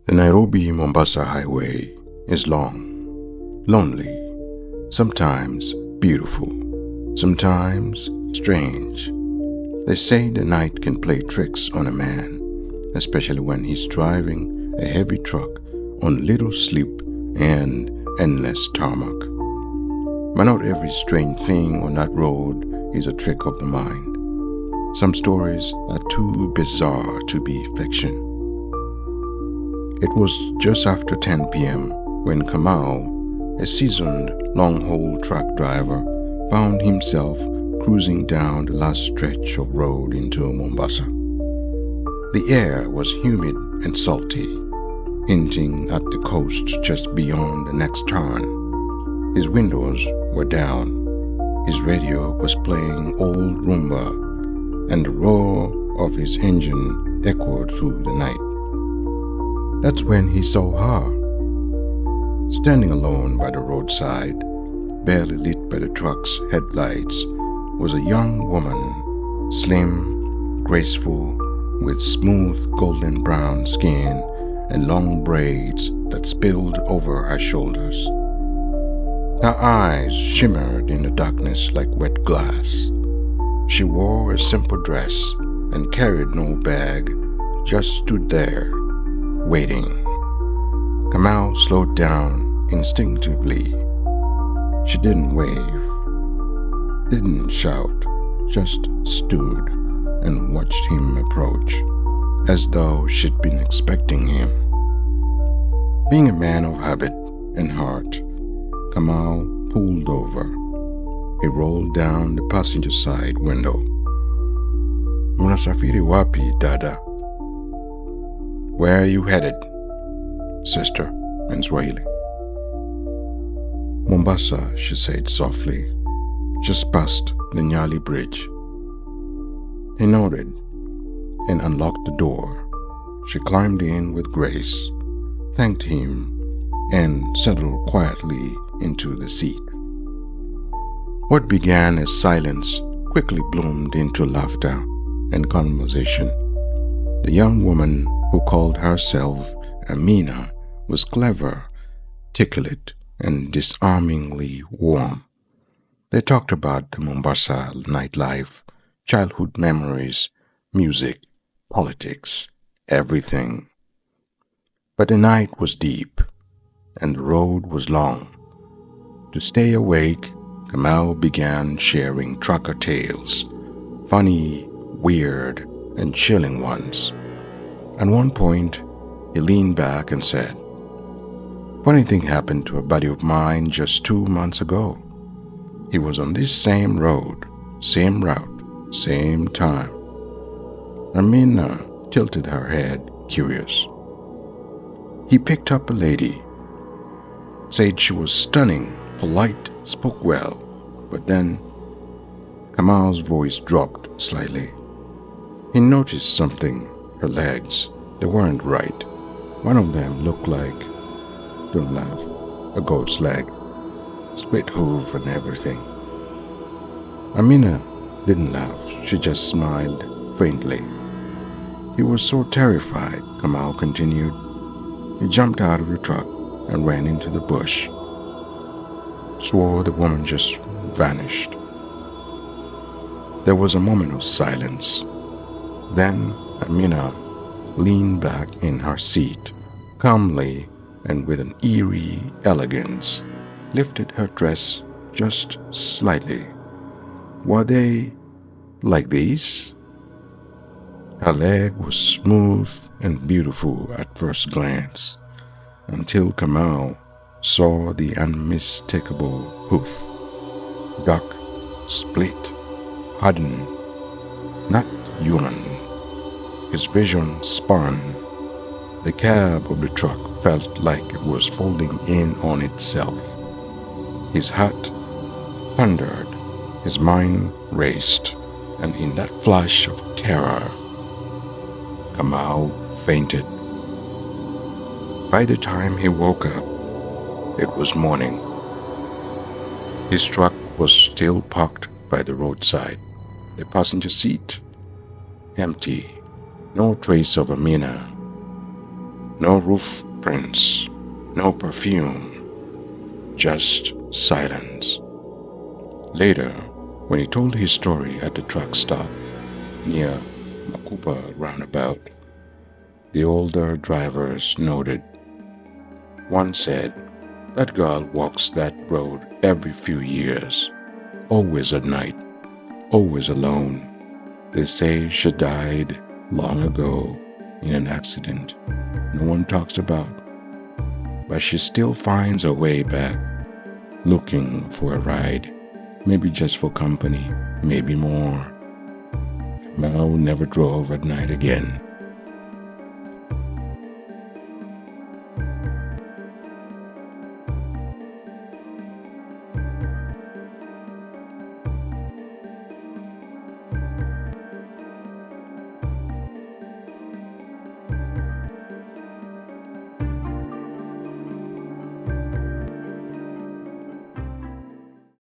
The Nairobi-Mombasa highway is long, lonely, sometimes beautiful, sometimes strange. They say the night can play tricks on a man, especially when he's driving a heavy truck on little sleep and endless tarmac. But not every strange thing on that road is a trick of the mind. Some stories are too bizarre to be fiction. It was just after 10 p.m. when Kamau, a seasoned long-haul truck driver, found himself cruising down the last stretch of road into Mombasa. The air was humid and salty, hinting at the coast just beyond the next turn. His windows were down, his radio was playing old rumba, and the roar of his engine echoed through the night. That's when he saw her. Standing alone by the roadside, barely lit by the truck's headlights, was a young woman, slim, graceful, with smooth golden brown skin and long braids that spilled over her shoulders. Her eyes shimmered in the darkness like wet glass. She wore a simple dress and carried no bag, just stood there, waiting. Kamau slowed down instinctively. She didn't wave, didn't shout, just stood and watched him approach, as though she'd been expecting him. Being a man of habit and heart, Kamau pulled over. He rolled down the passenger side window. "Munasafiri wapi, dada?" "Where are you headed, sister?" in Swahili. "Mombasa," she said softly, "just past the Nyali Bridge." He nodded and unlocked the door. She climbed in with grace, thanked him, and settled quietly into the seat. What began as silence quickly bloomed into laughter and conversation. The young woman who called herself Amina was clever, articulate, and disarmingly warm. They talked about the Mombasa nightlife, childhood memories, music, politics, everything. But the night was deep, and the road was long. To stay awake, Kamau began sharing trucker tales, funny, weird, and chilling ones. At one point, he leaned back and said, "Funny thing happened to a buddy of mine just 2 months ago. He was on this same road, same route, same time." Amina tilted her head, curious. "He picked up a lady, said she was stunning, polite, spoke well, but then..." Kamau's voice dropped slightly. He noticed something, her legs. They weren't right. One of them looked like, don't laugh, a goat's leg, split hoof and everything. Amina didn't laugh, she just smiled faintly. "He was so terrified," Kamau continued. "He jumped out of the truck and ran into the bush. Swore the woman just vanished." There was a moment of silence. Then Amina leaned back in her seat, calmly and with an eerie elegance, lifted her dress just slightly. "Were they like these?" Her leg was smooth and beautiful at first glance, until Kamau saw the unmistakable hoof. Dark, split, hardened, not human. His vision spun. The cab of the truck felt like it was folding in on itself. His heart thundered, his mind raced, and in that flash of terror, Kamau fainted. By the time he woke up, it was morning. His truck was still parked by the roadside, the passenger seat empty, no trace of Amina. No roof prints, no perfume, just silence. Later, when he told his story at the truck stop near Makupa roundabout, the older drivers noted. One said, "That girl walks that road every few years, always at night, always alone. They say she died long ago in an accident no one talks about, but she still finds her way back, looking for a ride, maybe just for company, maybe more." Kamau never drove at night again.